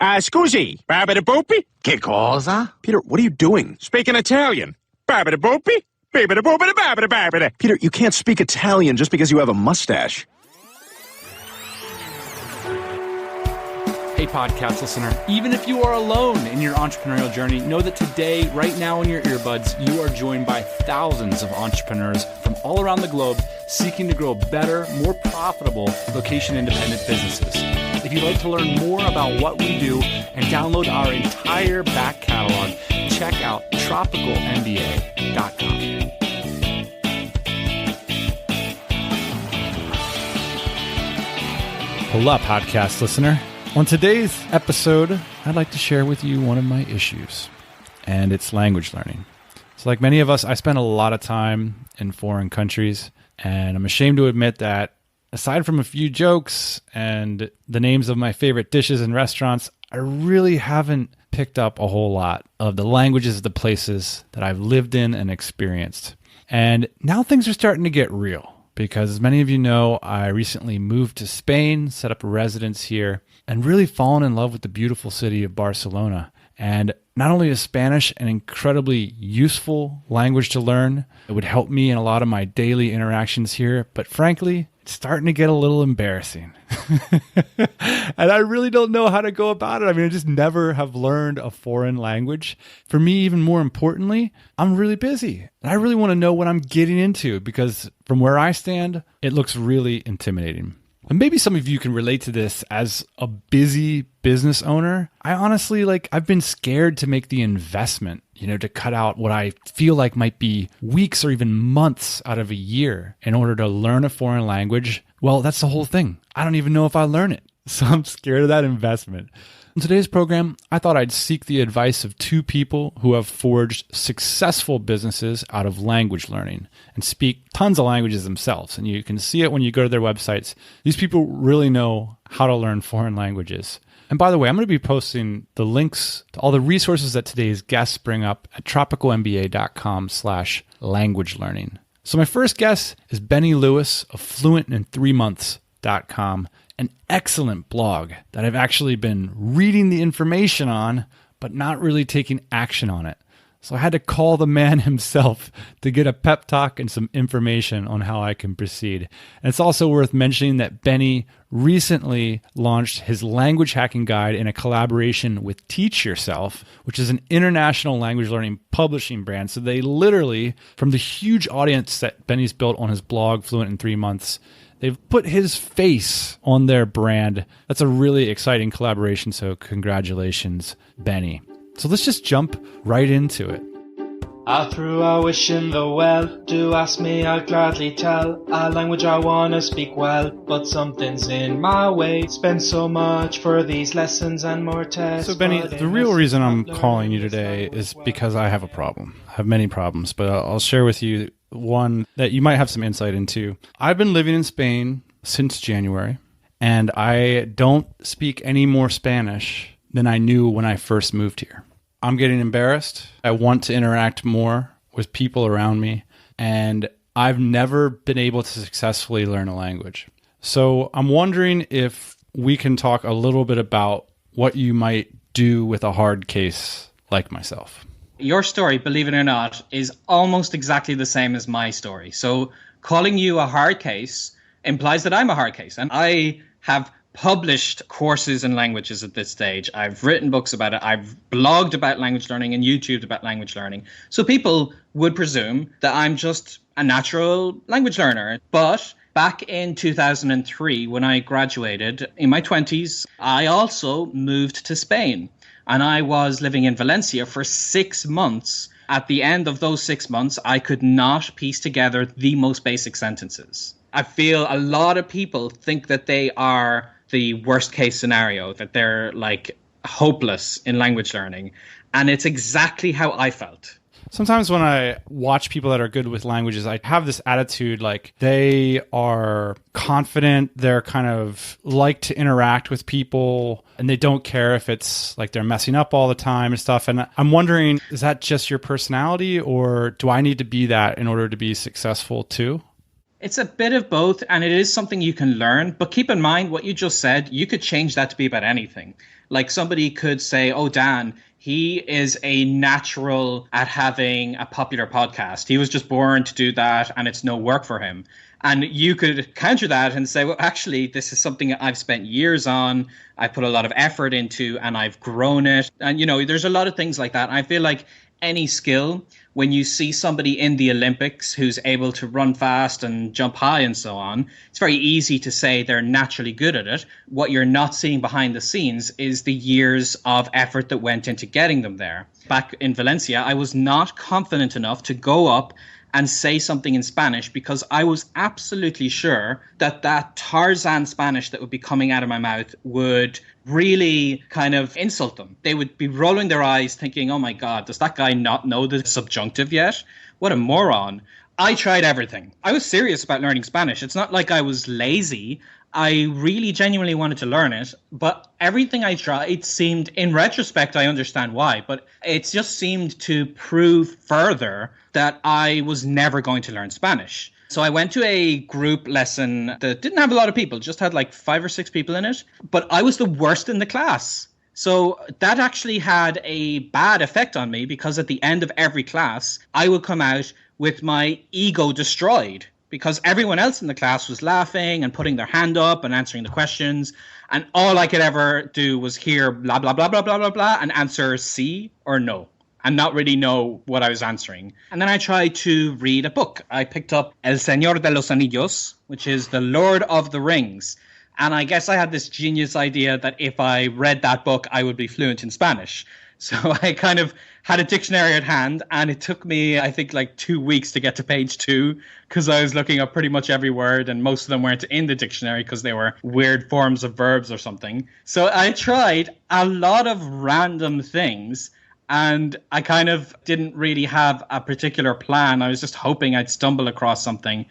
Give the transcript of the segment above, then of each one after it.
Scusi, babidi-boopy? Che cosa? Peter, what are you doing? Speaking Italian. Babidi-boopy? Babidi-boopity-babidi-babidi. Peter, you can't speak Italian just because you have a mustache. Hey, podcast listener, even if you are alone in your entrepreneurial journey, know that today, right now in your earbuds, you are joined by thousands of entrepreneurs from all around the globe seeking to grow better, more profitable, location-independent businesses. If you'd like to learn more about what we do and download our entire back catalog, check out tropicalmba.com. Hola, podcast listener. On today's episode, I'd like to share with you one of my issues, and it's language learning. So like many of us, I spend a lot of time in foreign countries, and I'm ashamed to admit that aside from a few jokes and the names of my favorite dishes and restaurants, I really haven't picked up a whole lot of the languages of the places that I've lived in and experienced. And now things are starting to get real. Because as many of you know, I recently moved to Spain, set up a residence here, and really fallen in love with the beautiful city of Barcelona. And not only is Spanish an incredibly useful language to learn, it would help me in a lot of my daily interactions here, but frankly, it's starting to get a little embarrassing. And I really don't know how to go about it. I mean, I just never have learned a foreign language. For me, even more importantly, I'm really busy. And I really want to know what I'm getting into because from where I stand, it looks really intimidating. And maybe some of you can relate to this as a busy business owner. I honestly, I've been scared to make the investment, to cut out what I feel like might be weeks or even months out of a year in order to learn a foreign language. Well, that's the whole thing. I don't even know if I learn it. So I'm scared of that investment. In today's program, I thought I'd seek the advice of two people who have forged successful businesses out of language learning and speak tons of languages themselves. And you can see it when you go to their websites. These people really know how to learn foreign languages. And by the way, I'm going to be posting the links to all the resources that today's guests bring up at tropicalmba.com/language learning. So my first guest is Benny Lewis of fluentin3months.com. An excellent blog that I've actually been reading the information on, but not really taking action on it. So I had to call the man himself to get a pep talk and some information on how I can proceed. And it's also worth mentioning that Benny recently launched his language hacking guide in a collaboration with Teach Yourself, which is an international language learning publishing brand. So they literally, from the huge audience that Benny's built on his blog, Fluent in 3 Months, they've put his face on their brand. That's a really exciting collaboration, so congratulations, Benny. So let's just jump right into it. I threw a wish in the well, do ask me, I'll gladly tell. A language I wanna speak well, but something's in my way. Spend so much for these lessons and more tests. So Benny, the real reason I'm calling you today is because I have a problem. I have many problems, but I'll share with you one that you might have some insight into. I've been living in Spain since January, and I don't speak any more Spanish than I knew when I first moved here. I'm getting embarrassed. I want to interact more with people around me, and I've never been able to successfully learn a language. So I'm wondering if we can talk a little bit about what you might do with a hard case like myself. Your story, believe it or not, is almost exactly the same as my story. So calling you a hard case implies that I'm a hard case. And I have published courses in languages at this stage. I've written books about it. I've blogged about language learning and YouTubed about language learning. So people would presume that I'm just a natural language learner. But back in 2003, when I graduated in my 20s, I also moved to Spain. And I was living in Valencia for 6 months. At the end of those 6 months, I could not piece together the most basic sentences. I feel a lot of people think that they are the worst case scenario, that they're hopeless in language learning. And it's exactly how I felt. Sometimes when I watch people that are good with languages, I have this attitude like they are confident, they're kind of like to interact with people, and they don't care if it's like they're messing up all the time and stuff. And I'm wondering, is that just your personality, or do I need to be that in order to be successful too? It's a bit of both, and it is something you can learn. But keep in mind what you just said, you could change that to be about anything. Like somebody could say, oh, Dan, he is a natural at having a popular podcast. He was just born to do that, and it's no work for him. And you could counter that and say, well, actually, this is something I've spent years on. I put a lot of effort into, and I've grown it. And, there's a lot of things like that. And I feel like any skill, when you see somebody in the Olympics who's able to run fast and jump high and so on, it's very easy to say they're naturally good at it. What you're not seeing behind the scenes is the years of effort that went into getting them there. Back in Valencia, I was not confident enough to go up and say something in Spanish because I was absolutely sure that Tarzan Spanish that would be coming out of my mouth would really kind of insult them. They would be rolling their eyes thinking, oh my God, does that guy not know the subjunctive yet? What a moron. I tried everything. I was serious about learning Spanish. It's not like I was lazy. I really genuinely wanted to learn it, but everything I tried seemed, in retrospect, I understand why, but it just seemed to prove further that I was never going to learn Spanish. So I went to a group lesson that didn't have a lot of people, just had like 5 or 6 people in it, but I was the worst in the class. So that actually had a bad effect on me because at the end of every class, I would come out with my ego destroyed, because everyone else in the class was laughing and putting their hand up and answering the questions. And all I could ever do was hear blah, blah, blah, blah, blah, blah, blah, and answer sí or no, and not really know what I was answering. And then I tried to read a book. I picked up El Señor de los Anillos, which is The Lord of the Rings. And I guess I had this genius idea that if I read that book, I would be fluent in Spanish. So I kind of had a dictionary at hand, and it took me, I think, like 2 weeks to get to page 2 because I was looking up pretty much every word, and most of them weren't in the dictionary because they were weird forms of verbs or something. So I tried a lot of random things, and I kind of didn't really have a particular plan. I was just hoping I'd stumble across something,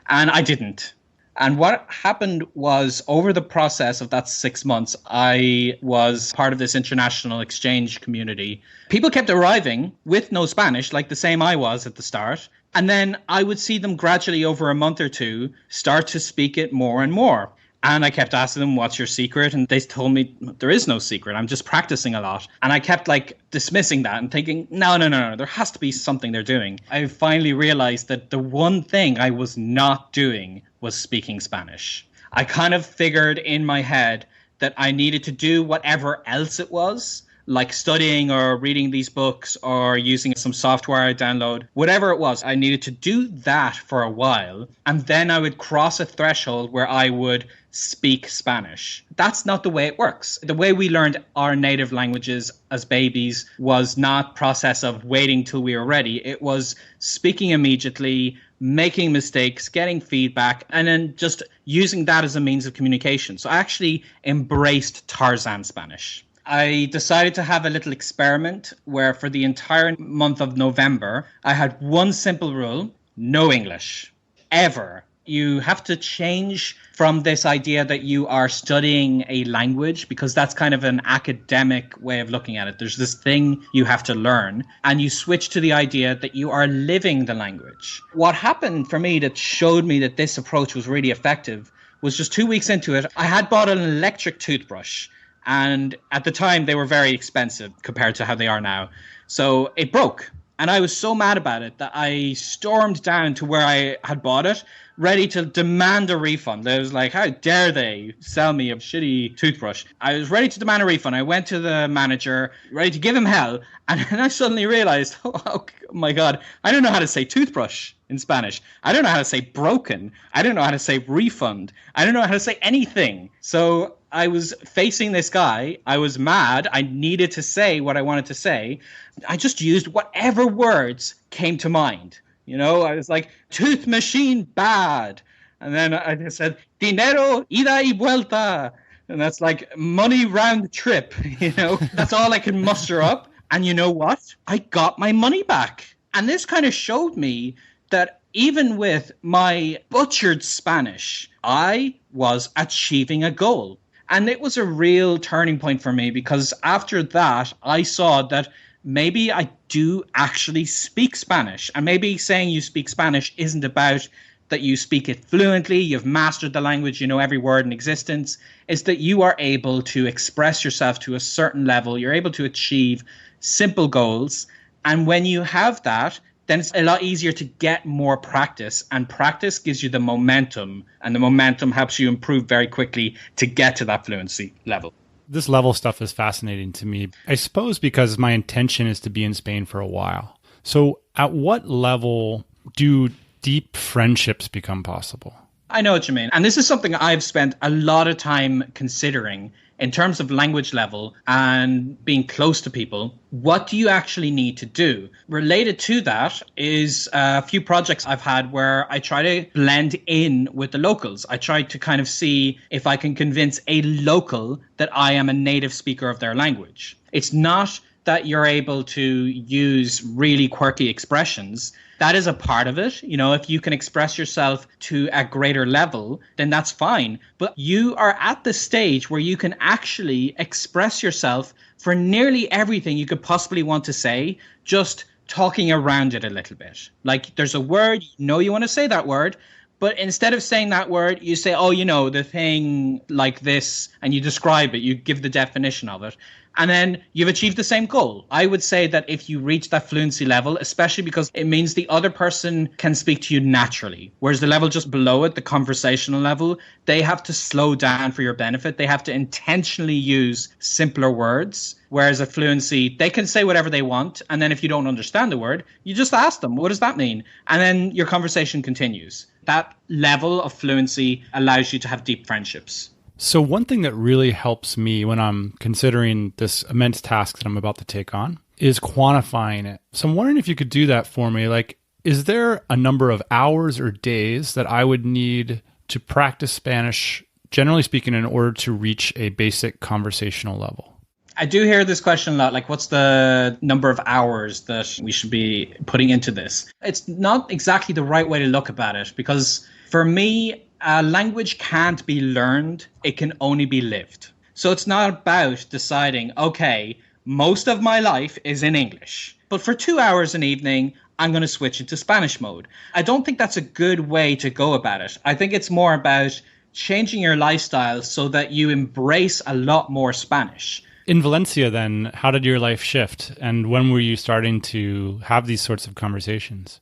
and I didn't. And what happened was, over the process of that 6 months, I was part of this international exchange community. People kept arriving with no Spanish, like the same I was at the start. And then I would see them gradually over a month or two start to speak it more and more. And I kept asking them, what's your secret? And they told me, there is no secret. I'm just practicing a lot. And I kept dismissing that and thinking, no. There has to be something they're doing. I finally realized that the one thing I was not doing was speaking Spanish. I kind of figured in my head that I needed to do whatever else it was, like studying or reading these books or using some software I download, whatever it was, I needed to do that for a while. And then I would cross a threshold where I would speak Spanish. That's not the way it works. The way we learned our native languages as babies was not process of waiting till we were ready. It was speaking immediately, making mistakes, getting feedback, and then just using that as a means of communication. So I actually embraced Tarzan Spanish. I decided to have a little experiment where for the entire month of November, I had one simple rule: no English, ever. You have to change from this idea that you are studying a language, because that's kind of an academic way of looking at it. There's this thing you have to learn, and you switch to the idea that you are living the language. What happened for me that showed me that this approach was really effective was just 2 weeks into it, I had bought an electric toothbrush. And at the time, they were very expensive compared to how they are now. So it broke. And I was so mad about it that I stormed down to where I had bought it, ready to demand a refund. I was like, how dare they sell me a shitty toothbrush? I was ready to demand a refund. I went to the manager, ready to give him hell. And then I suddenly realized, oh my God, I don't know how to say toothbrush in Spanish. I don't know how to say broken. I don't know how to say refund. I don't know how to say anything. So I was facing this guy. I was mad. I needed to say what I wanted to say. I just used whatever words came to mind. You know, I was like, tooth machine bad. And then I just said, dinero ida y vuelta. And that's like money round trip. You know, that's all I could muster up. And you know what? I got my money back. And this kind of showed me that even with my butchered Spanish, I was achieving a goal. And it was a real turning point for me, because after that, I saw that maybe I do actually speak Spanish. And maybe saying you speak Spanish isn't about that you speak it fluently, you've mastered the language, you know every word in existence. It's that you are able to express yourself to a certain level. You're able to achieve simple goals. And when you have that, then it's a lot easier to get more practice. And practice gives you the momentum. And the momentum helps you improve very quickly to get to that fluency level. This level stuff is fascinating to me, I suppose because my intention is to be in Spain for a while. So at what level do deep friendships become possible? I know what you mean. And this is something I've spent a lot of time considering in terms of language level and being close to people. What do you actually need to do? Related to that is a few projects I've had where I try to blend in with the locals. I try to kind of see if I can convince a local that I am a native speaker of their language. It's not that you're able to use really quirky expressions. That is a part of it. You know, if you can express yourself to a greater level, then that's fine. But you are at the stage where you can actually express yourself for nearly everything you could possibly want to say, just talking around it a little bit. Like there's a word, you know you want to say that word, but instead of saying that word, you say, oh, you know, the thing like this, and you describe it, you give the definition of it. And then you've achieved the same goal. I would say that if you reach that fluency level, especially because it means the other person can speak to you naturally, whereas the level just below it, the conversational level, they have to slow down for your benefit. They have to intentionally use simpler words, whereas at fluency, they can say whatever they want. And then if you don't understand the word, you just ask them, what does that mean? And then your conversation continues. That level of fluency allows you to have deep friendships. So one thing that really helps me when I'm considering this immense task that I'm about to take on is quantifying it. So I'm wondering if you could do that for me. Like, is there a number of hours or days that I would need to practice Spanish, generally speaking, in order to reach a basic conversational level? I do hear this question a lot, like what's the number of hours that we should be putting into this? It's not exactly the right way to look at it, because for me, a language can't be learned, it can only be lived. So it's not about deciding, okay, most of my life is in English, but for 2 hours an evening, I'm going to switch into Spanish mode. I don't think that's a good way to go about it. I think it's more about changing your lifestyle so that you embrace a lot more Spanish. In Valencia, then, how did your life shift? And when were you starting to have these sorts of conversations?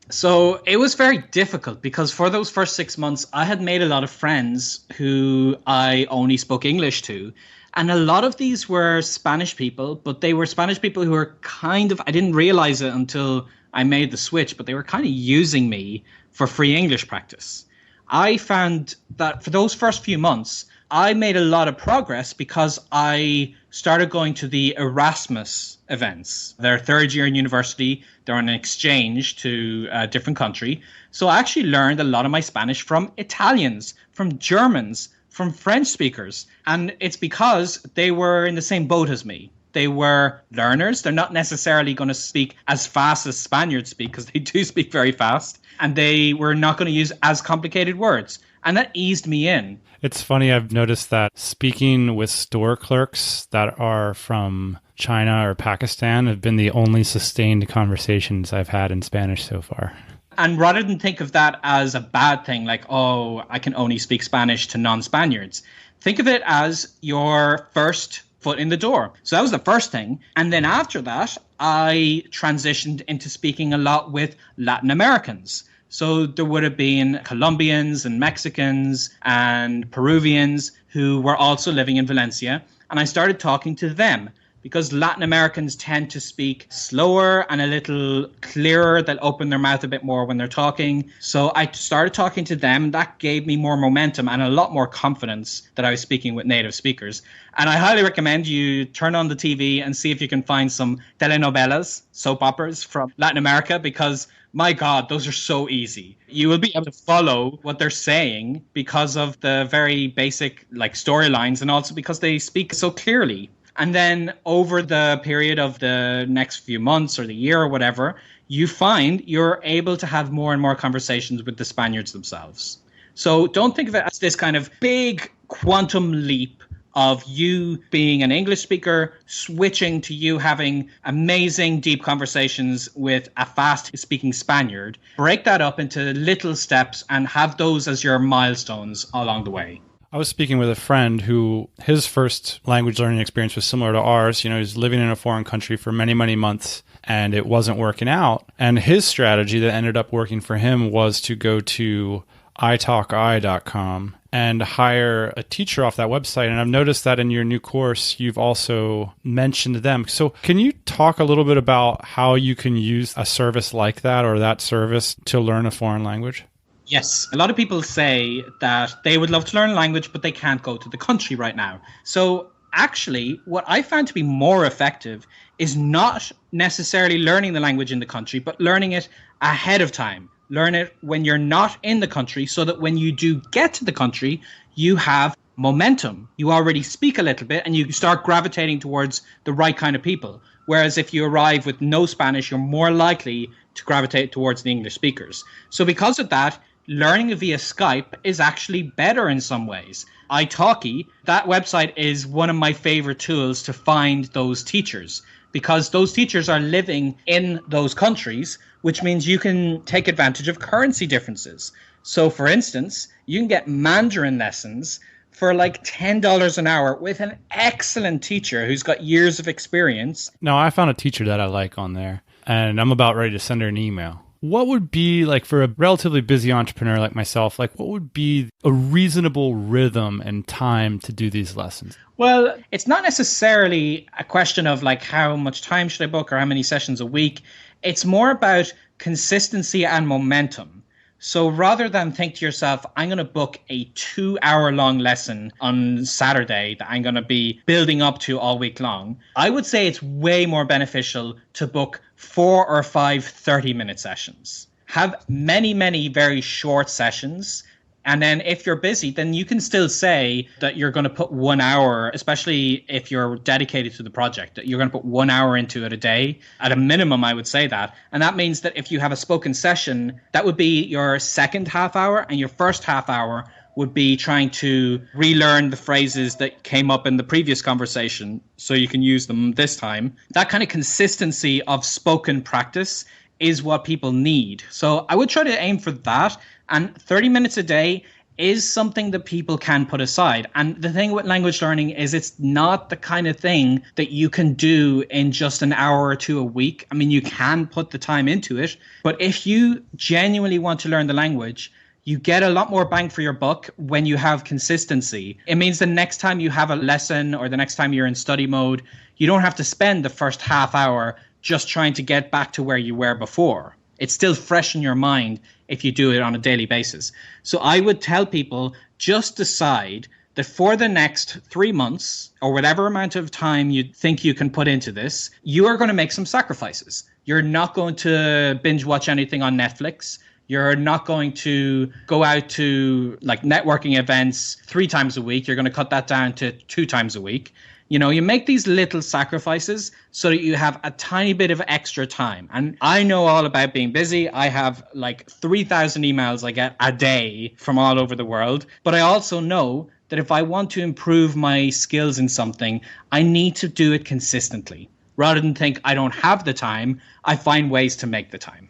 So it was very difficult because for those first 6 months, I had made a lot of friends who I only spoke English to. And a lot of these were Spanish people, but they were Spanish people who were kind of, I didn't realize it until I made the switch, but they were kind of using me for free English practice. I found that for those first few months, I made a lot of progress because I started going to the Erasmus events. They're third year in university. They're on an exchange to a different country. So I actually learned a lot of my Spanish from Italians, from Germans, from French speakers. And it's because they were in the same boat as me. They were learners. They're not necessarily going to speak as fast as Spaniards speak, because they do speak very fast. And they were not going to use as complicated words. And that eased me in. It's funny, I've noticed that speaking with store clerks that are from China or Pakistan have been the only sustained conversations I've had in Spanish so far. And rather than think of that as a bad thing, like, oh, I can only speak Spanish to non-Spaniards, think of it as your first foot in the door. So that was the first thing. And then after that, I transitioned into speaking a lot with Latin Americans. So there would have been Colombians and Mexicans and Peruvians who were also living in Valencia. And I started talking to them because Latin Americans tend to speak slower and a little clearer. They'll open their mouth a bit more when they're talking. So I started talking to them. That gave me more momentum and a lot more confidence that I was speaking with native speakers. And I highly recommend you turn on the TV and see if you can find some telenovelas, soap operas from Latin America, because my God, those are so easy. You will be able to follow what they're saying because of the very basic like storylines, and also because they speak so clearly. And then over the period of the next few months or the year or whatever, you find you're able to have more and more conversations with the Spaniards themselves. So don't think of it as this kind of big quantum leap of you being an English speaker, switching to you having amazing deep conversations with a fast speaking Spaniard. Break that up into little steps and have those as your milestones along the way. I was speaking with a friend who his first language learning experience was similar to ours. You know, he's living in a foreign country for many, many months and it wasn't working out. And his strategy that ended up working for him was to go to italki.com and hire a teacher off that website. And I've noticed that in your new course, you've also mentioned them. So can you talk a little bit about how you can use a service like that or that service to learn a foreign language? Yes. A lot of people say that they would love to learn a language, but they can't go to the country right now. So actually, what I found to be more effective is not necessarily learning the language in the country, but learning it ahead of time. Learn it when you're not in the country so that when you do get to the country, you have momentum. You already speak a little bit and you start gravitating towards the right kind of people. Whereas if you arrive with no Spanish, you're more likely to gravitate towards the English speakers. So because of that, learning via Skype is actually better in some ways. Italki, that website is one of my favorite tools to find those teachers because those teachers are living in those countries, which means you can take advantage of currency differences. So for instance, you can get Mandarin lessons for like $10 an hour with an excellent teacher who's got years of experience. No, I found a teacher that I like on there and I'm about ready to send her an email. What would be, like, for a relatively busy entrepreneur like myself, like, what would be a reasonable rhythm and time to do these lessons? Well, it's not necessarily a question of, like, how much time should I book or how many sessions a week. It's more about consistency and momentum. So rather than think to yourself, I'm going to book a 2-hour-long lesson on Saturday that I'm going to be building up to all week long, I would say it's way more beneficial to book 4 or 5 30-minute sessions. Have many, many very short sessions. And then if you're busy, then you can still say that you're going to put 1 hour, especially if you're dedicated to the project, that you're going to put 1 hour into it a day. At a minimum, I would say that. And that means that if you have a spoken session, that would be your second half hour, and your first half hour would be trying to relearn the phrases that came up in the previous conversation so you can use them this time. That kind of consistency of spoken practice is what people need. So I would try to aim for that. And 30 minutes a day is something that people can put aside. And the thing with language learning is it's not the kind of thing that you can do in just an hour or two a week. I mean, you can put the time into it. But if you genuinely want to learn the language, you get a lot more bang for your buck when you have consistency. It means the next time you have a lesson or the next time you're in study mode, you don't have to spend the first half hour just trying to get back to where you were before. It's still fresh in your mind if you do it on a daily basis. So I would tell people, just decide that for the next 3 months or whatever amount of time you think you can put into this, you are going to make some sacrifices. You're not going to binge watch anything on Netflix. You're not going to go out to like networking events 3 times a week. You're going to cut that down to 2 times a week. You know, you make these little sacrifices so that you have a tiny bit of extra time. And I know all about being busy. I have like 3,000 emails I get a day from all over the world. But I also know that if I want to improve my skills in something, I need to do it consistently. Rather than think I don't have the time, I find ways to make the time.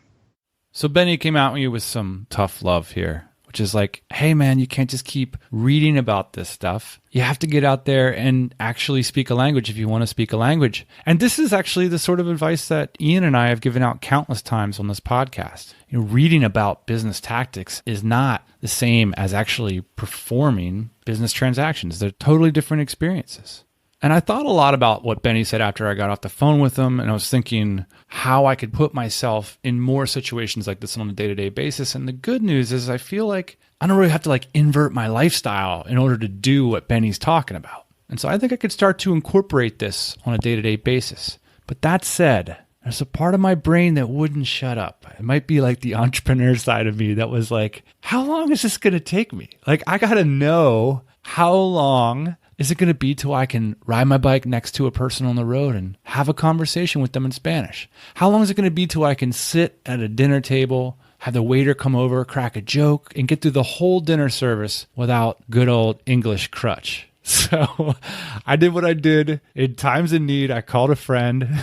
So Benny came out at you with some tough love here, which is like, hey man, you can't just keep reading about this stuff. You have to get out there and actually speak a language if you want to speak a language. And this is actually the sort of advice that Ian and I have given out countless times on this podcast. You know, reading about business tactics is not the same as actually performing business transactions. They're totally different experiences. And I thought a lot about what Benny said after I got off the phone with him, and I was thinking how I could put myself in more situations like this on a day-to-day basis. And the good news is I feel like I don't really have to like invert my lifestyle in order to do what Benny's talking about. And so I think I could start to incorporate this on a day-to-day basis. But that said, there's a part of my brain that wouldn't shut up. It might be like the entrepreneur side of me that was like, how long is this going to take me? Like, I got to know how long is it going to be till I can ride my bike next to a person on the road and have a conversation with them in Spanish? How long is it going to be till I can sit at a dinner table, have the waiter come over, crack a joke, and get through the whole dinner service without good old English crutch? So I did what I did in times of need. I called a friend,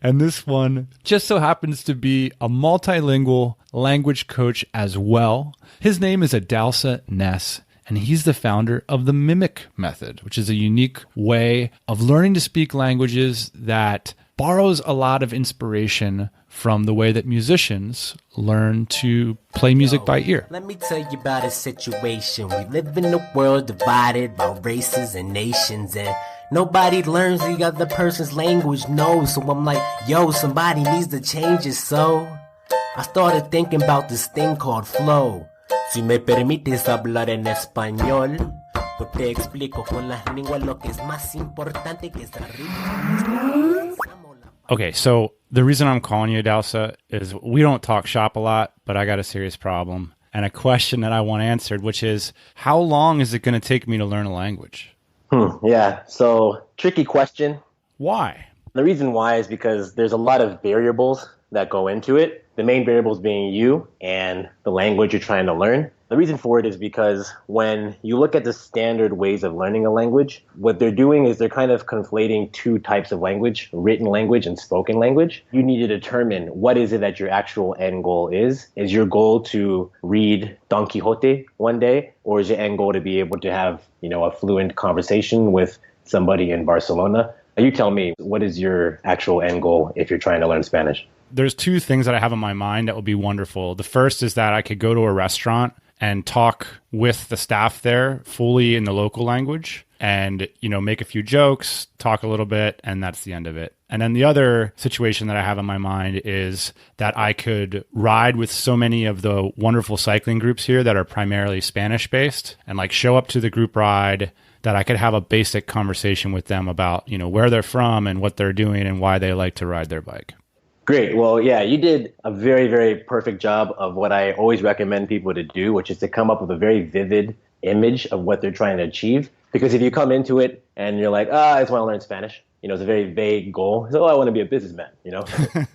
and this one just so happens to be a multilingual language coach as well. His name is Idahosa Ness, and he's the founder of the Mimic Method, which is a unique way of learning to speak languages that borrows a lot of inspiration from the way that musicians learn to play music by ear. Let me tell you about a situation. We live in a world divided by races and nations, and nobody learns the other person's language, no. So I'm like, yo, somebody needs to change it, so I started thinking about this thing called flow. Si me permites hablar en español, pues te explico con las lenguas lo que es más importante que es arriba. Okay, so the reason I'm calling you, Idahosa, is we don't talk shop a lot, but I got a serious problem and a question that I want answered, which is, how long is it going to take me to learn a language? Yeah, so tricky question. Why? The reason why is because there's a lot of variables that go into it. The main variables being you and the language you're trying to learn. The reason for it is because when you look at the standard ways of learning a language, what they're doing is they're kind of conflating two types of language, written language and spoken language. You need to determine what is it that your actual end goal is. Is your goal to read Don Quixote one day, or is your end goal to be able to have, a fluent conversation with somebody in Barcelona? You tell me, what is your actual end goal if you're trying to learn Spanish? There's two things that I have in my mind that would be wonderful. The first is that I could go to a restaurant and talk with the staff there fully in the local language and, make a few jokes, talk a little bit, and that's the end of it. And then the other situation that I have in my mind is that I could ride with so many of the wonderful cycling groups here that are primarily Spanish-based and show up to the group ride, that I could have a basic conversation with them about, where they're from and what they're doing and why they like to ride their bike. Great. Well, yeah, you did a very, very perfect job of what I always recommend people to do, which is to come up with a very vivid image of what they're trying to achieve. Because if you come into it and you're like, I just want to learn Spanish, it's a very vague goal. So, I want to be a businessman,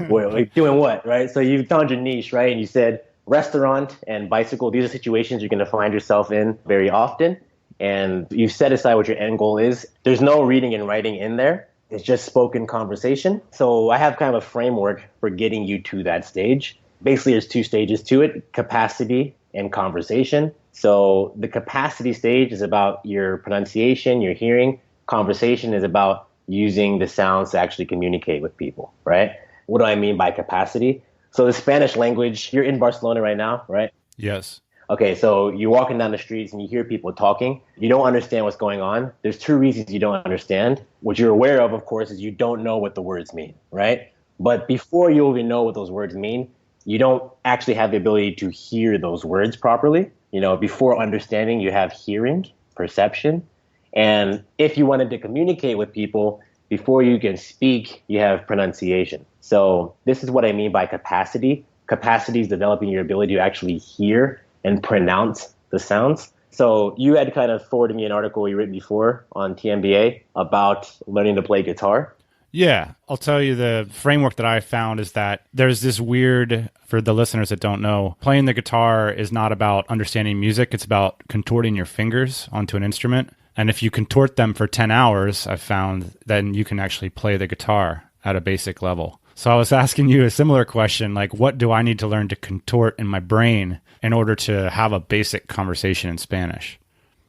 well, doing what, right? So you found your niche, right? And you said restaurant and bicycle. These are situations you're going to find yourself in very often. And you've set aside what your end goal is. There's no reading and writing in there. It's just spoken conversation. So I have kind of a framework for getting you to that stage. Basically, there's two stages to it, capacity and conversation. So the capacity stage is about your pronunciation, your hearing. Conversation is about using the sounds to actually communicate with people, right? What do I mean by capacity? So the Spanish language, you're in Barcelona right now, right? Yes. Okay, so you're walking down the streets and you hear people talking. You don't understand what's going on. There's two reasons you don't understand. What you're aware of course, is you don't know what the words mean, right? But before you even know what those words mean, you don't actually have the ability to hear those words properly. Before understanding, you have hearing, perception. And if you wanted to communicate with people, before you can speak, you have pronunciation. So this is what I mean by capacity. Capacity is developing your ability to actually hear and pronounce the sounds. So you had kind of forwarded me an article you written before on TMBA about learning to play guitar. Yeah, I'll tell you the framework that I found is that there's this weird, for the listeners that don't know, playing the guitar is not about understanding music. It's about contorting your fingers onto an instrument. And if you contort them for 10 hours, I've found, then you can actually play the guitar at a basic level. So I was asking you a similar question, what do I need to learn to contort in my brain in order to have a basic conversation in Spanish?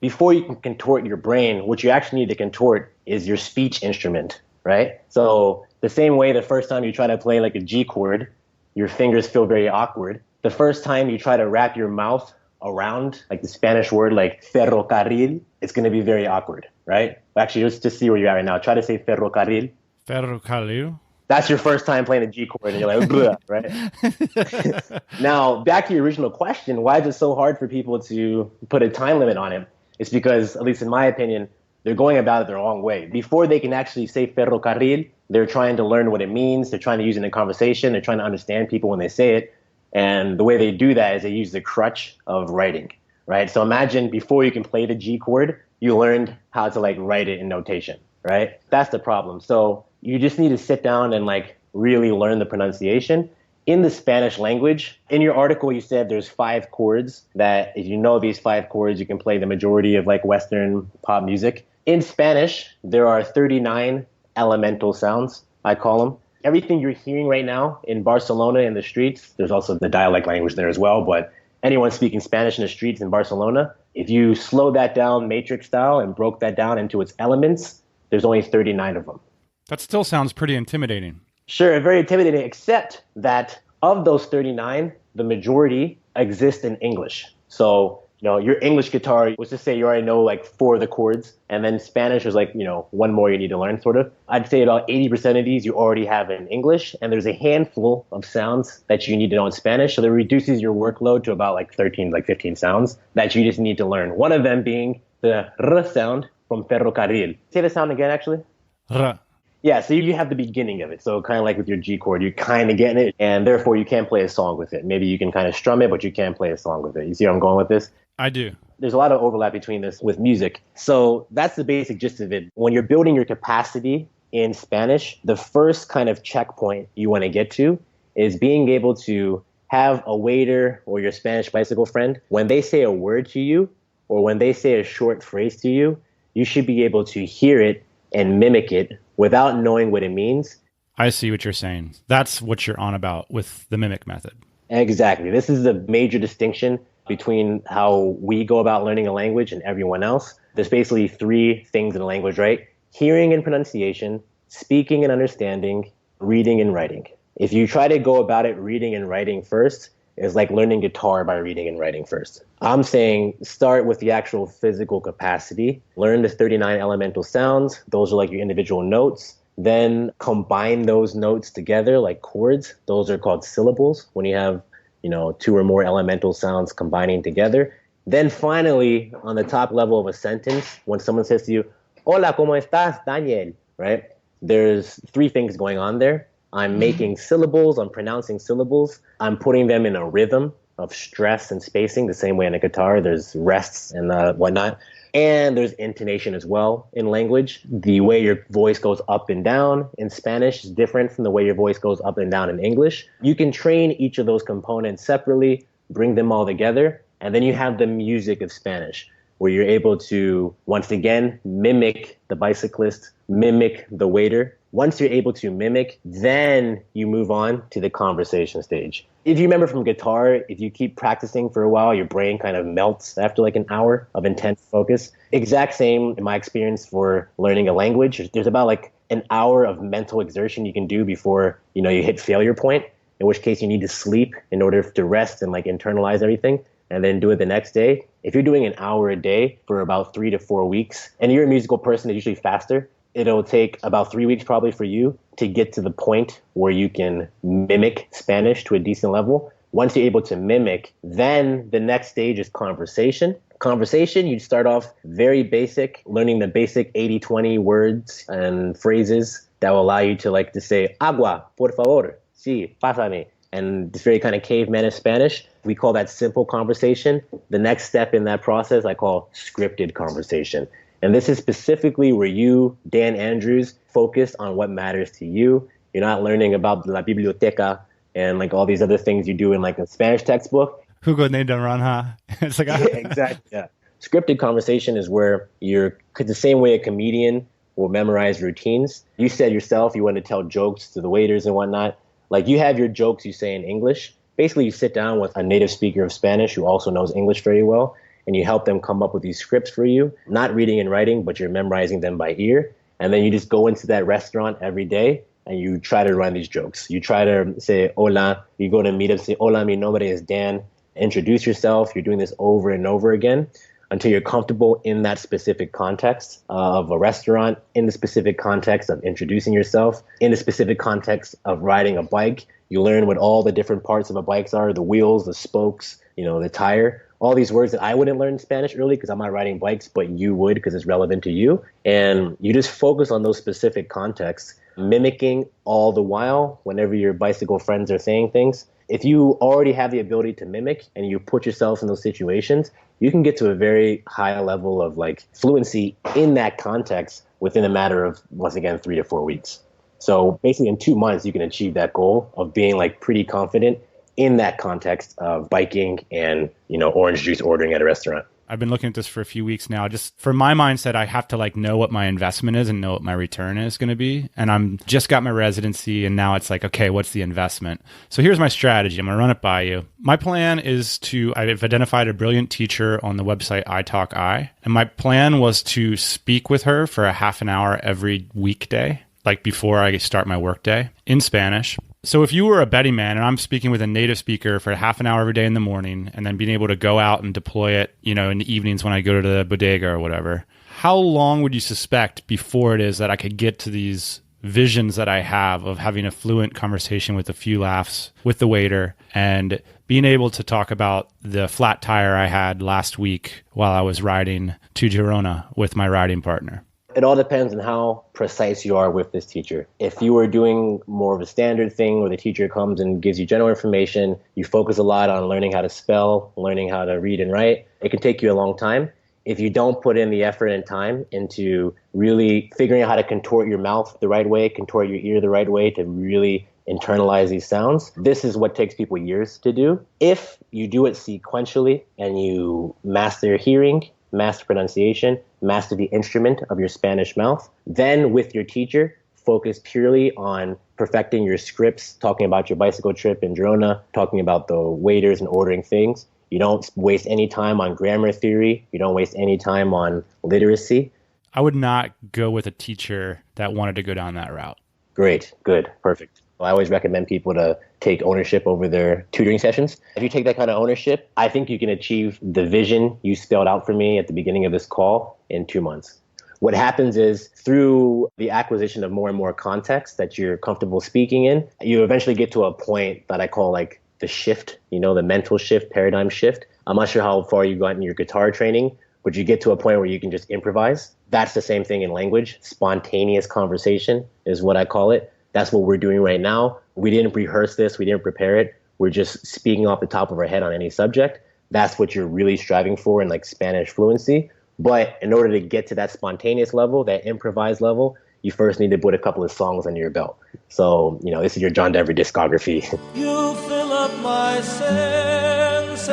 Before you can contort your brain, what you actually need to contort is your speech instrument, right? So the same way the first time you try to play a G chord, your fingers feel very awkward. The first time you try to wrap your mouth around the Spanish word ferrocarril, it's going to be very awkward, right? Actually, just see where you're at right now. Try to say ferrocarril. Ferrocarril? That's your first time playing a G chord and you're like, bleh, right? Now, back to your original question, why is it so hard for people to put a time limit on it? It's because, at least in my opinion, they're going about it the wrong way. Before they can actually say ferrocarril, they're trying to learn what it means. They're trying to use it in a conversation. They're trying to understand people when they say it. And the way they do that is they use the crutch of writing, right? So imagine before you can play the G chord, you learned how to write it in notation, right? That's the problem. So you just need to sit down and really learn the pronunciation. In the Spanish language, in your article, you said there's 5 chords that if you know these 5 chords, you can play the majority of Western pop music. In Spanish, there are 39 elemental sounds, I call them. Everything you're hearing right now in Barcelona in the streets, there's also the dialect language there as well, but anyone speaking Spanish in the streets in Barcelona, if you slow that down matrix style and broke that down into its elements, there's only 39 of them. That still sounds pretty intimidating. Sure, very intimidating, except that of those 39, the majority exist in English. So, your English guitar, let's just say you already know like 4 of the chords, and then Spanish is like, one more you need to learn sort of. I'd say about 80% of these you already have in English, and there's a handful of sounds that you need to know in Spanish. So that reduces your workload to about like 15 sounds that you just need to learn. One of them being the R sound from ferrocarril. Say the sound again, actually. R. Yeah, so you have the beginning of it. So kind of like with your G chord, you're kind of getting it, and therefore you can't play a song with it. Maybe you can kind of strum it, but you can't play a song with it. You see where I'm going with this? I do. There's a lot of overlap between this with music. So that's the basic gist of it. When you're building your capacity in Spanish, the first kind of checkpoint you want to get to is being able to have a waiter or your Spanish bicycle friend, when they say a word to you or when they say a short phrase to you, you should be able to hear it and mimic it without knowing what it means. I see what you're saying. That's what you're on about with the mimic method. Exactly. This is the major distinction between how we go about learning a language and everyone else. There's basically 3 things in a language, right? Hearing and pronunciation, speaking and understanding, reading and writing. If you try to go about it reading and writing first, it's like learning guitar by reading and writing first. I'm saying start with the actual physical capacity. Learn the 39 elemental sounds. Those are like your individual notes. Then combine those notes together like chords. Those are called syllables when you have 2 or more elemental sounds combining together. Then finally, on the top level of a sentence, when someone says to you, Hola, ¿cómo estás, Daniel? Right? There's 3 things going on there. I'm making syllables, I'm pronouncing syllables, I'm putting them in a rhythm of stress and spacing, the same way in a guitar, there's rests and whatnot. And there's intonation as well in language. The way your voice goes up and down in Spanish is different from the way your voice goes up and down in English. You can train each of those components separately, bring them all together, and then you have the music of Spanish, where you're able to, once again, mimic the bicyclist, mimic the waiter. Once you're able to mimic, then you move on to the conversation stage. If you remember from guitar, if you keep practicing for a while, your brain kind of melts after like an hour of intense focus. Exact same in my experience for learning a language. There's about like an hour of mental exertion you can do before, you hit failure point, in which case you need to sleep in order to rest and like internalize everything and then do it the next day. If you're doing an hour a day for about 3 to 4 weeks, and you're a musical person, it's usually faster, it'll take about 3 weeks probably for you to get to the point where you can mimic Spanish to a decent level. Once you're able to mimic, then the next stage is conversation. Conversation, you'd start off very basic, learning the basic 80-20 words and phrases that will allow you to say, agua, por favor, sí, pásame. And this very kind of caveman Spanish. We call that simple conversation. The next step in that process I call scripted conversation. And this is specifically where you, Dan Andrews, focus on what matters to you. You're not learning about la biblioteca and like all these other things you do in like a Spanish textbook. Hugo ne Naranja. It's like exactly. Yeah. Scripted conversation is where you're the same way a comedian will memorize routines. You said yourself you want to tell jokes to the waiters and whatnot. Like you have your jokes you say in English. Basically, you sit down with a native speaker of Spanish who also knows English very well, and you help them come up with these scripts for you, not reading and writing, but you're memorizing them by ear. And then you just go into that restaurant every day and you try to run these jokes. You try to say, hola, you go to meet up, say, hola, mi nombre es Dan. Introduce yourself. You're doing this over and over again until you're comfortable in that specific context of a restaurant, in the specific context of introducing yourself, in the specific context of riding a bike. You learn what all the different parts of a bike are, the wheels, the spokes, the tire, all these words that I wouldn't learn in Spanish early because I'm not riding bikes, but you would because it's relevant to you. And you just focus on those specific contexts, mimicking all the while whenever your bicycle friends are saying things. If you already have the ability to mimic and you put yourself in those situations, you can get to a very high level of like fluency in that context within a matter of, once again, 3 to 4 weeks. So basically in 2 months, you can achieve that goal of being like pretty confident in that context of biking and, orange juice ordering at a restaurant. I've been looking at this for a few weeks now. Just for my mindset, I have to like know what my investment is and know what my return is going to be. And I'm just got my residency and now it's like, okay, what's the investment? So here's my strategy. I'm going to run it by you. My plan is I've identified a brilliant teacher on the website iTalkI. And my plan was to speak with her for a half an hour every weekday, like before I start my workday in Spanish. So if you were a betting man and I'm speaking with a native speaker for half an hour every day in the morning and then being able to go out and deploy it, in the evenings when I go to the bodega or whatever, how long would you suspect before it is that I could get to these visions that I have of having a fluent conversation with a few laughs with the waiter and being able to talk about the flat tire I had last week while I was riding to Girona with my riding partner? It all depends on how precise you are with this teacher. If you are doing more of a standard thing where the teacher comes and gives you general information, you focus a lot on learning how to spell, learning how to read and write, it can take you a long time. If you don't put in the effort and time into really figuring out how to contort your mouth the right way, contort your ear the right way to really internalize these sounds, this is what takes people years to do. If you do it sequentially and you master hearing, master pronunciation, master the instrument of your Spanish mouth, then with your teacher, focus purely on perfecting your scripts, talking about your bicycle trip in Girona, talking about the waiters and ordering things. You don't waste any time on grammar theory. You don't waste any time on literacy. I would not go with a teacher that wanted to go down that route. Great, good, perfect. I always recommend people to take ownership over their tutoring sessions. If you take that kind of ownership, I think you can achieve the vision you spelled out for me at the beginning of this call in 2 months. What happens is through the acquisition of more and more context that you're comfortable speaking in, you eventually get to a point that I call like the shift, the mental shift, paradigm shift. I'm not sure how far you got in your guitar training, but you get to a point where you can just improvise. That's the same thing in language. Spontaneous conversation is what I call it. That's what we're doing right now. We didn't rehearse this. We didn't prepare it. We're just speaking off the top of our head on any subject. That's what you're really striving for in like Spanish fluency. But in order to get to that spontaneous level, that improvised level, you first need to put a couple of songs under your belt. So, this is your John Denver discography. You fill up my senses.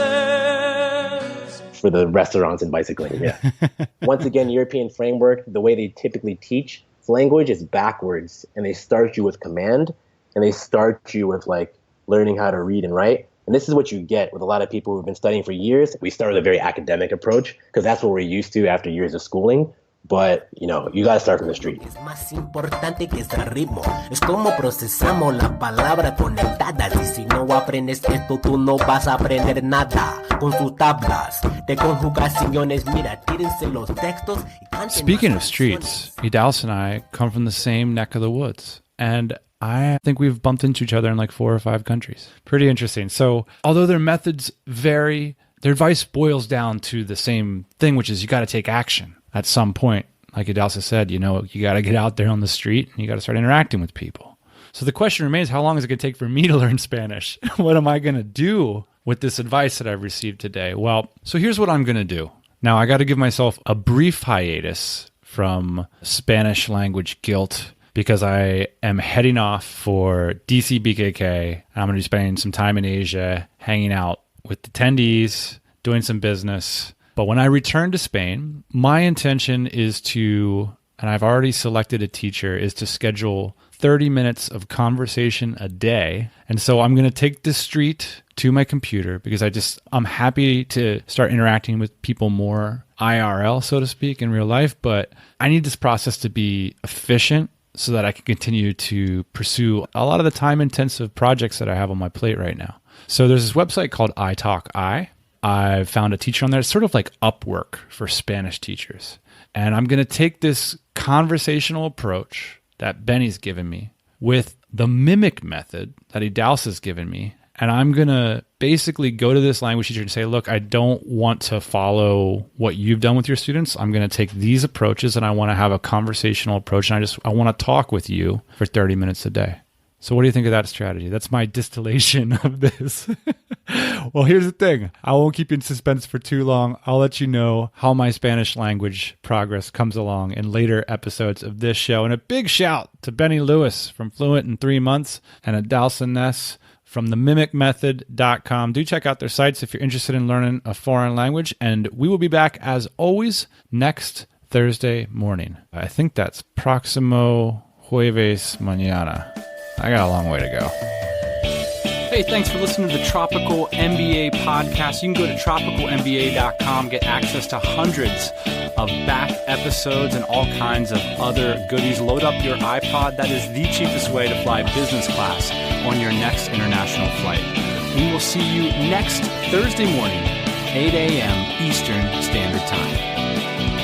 For the restaurants and bicycling, yeah. Once again, European framework, the way they typically teach language is backwards, and they start you with command, and they start you with like learning how to read and write. And this is what you get with a lot of people who've been studying for years. We start with a very academic approach because that's what we're used to after years of schooling. But, you got to start from the street. Es más importante que ese ritmo. Es como procesamos las palabras conectadas. Y si no aprendes esto, tú no vas a aprender nada. Con sus tablas de conjugaciones, mira, tírense los textos. Speaking of streets, Idahosa and I come from the same neck of the woods. And I think we've bumped into each other in like 4 or 5 countries. Pretty interesting. So although their methods vary, their advice boils down to the same thing, which is you got to take action at some point. Like Idahosa said, you got to get out there on the street and you got to start interacting with people. So the question remains, how long is it going to take for me to learn Spanish? What am I going to do with this advice that I've received today? Well, so here's what I'm going to do. Now, I got to give myself a brief hiatus from Spanish language guilt because I am heading off for DCBKK. I'm going to be spending some time in Asia, hanging out with attendees, doing some business. But when I return to Spain, my intention is to, and I've already selected a teacher, is to schedule 30 minutes of conversation a day. And so I'm going to take the street to my computer because I'm happy to start interacting with people more IRL, so to speak, in real life. But I need this process to be efficient so that I can continue to pursue a lot of the time-intensive projects that I have on my plate right now. So there's this website called iTalkI. I've found a teacher on there. It's sort of like Upwork for Spanish teachers. And I'm going to take this conversational approach that Benny's given me with the mimic method that Idahosa's given me. And I'm going to basically go to this language teacher and say, look, I don't want to follow what you've done with your students. I'm going to take these approaches and I want to have a conversational approach. And I want to talk with you for 30 minutes a day. So what do you think of that strategy? That's my distillation of this. Well, here's the thing. I won't keep you in suspense for too long. I'll let you know how my Spanish language progress comes along in later episodes of this show. And a big shout to Benny Lewis from Fluent in 3 months and Idahosa Ness from themimicmethod.com. Do check out their sites if you're interested in learning a foreign language. And we will be back, as always, next Thursday morning. I think that's Próximo Jueves Mañana. I got a long way to go. Hey, thanks for listening to the Tropical MBA podcast. You can go to tropicalmba.com, get access to hundreds of back episodes and all kinds of other goodies. Load up your iPod. That is the cheapest way to fly business class on your next international flight. We will see you next Thursday morning, 8 a.m. Eastern Standard Time.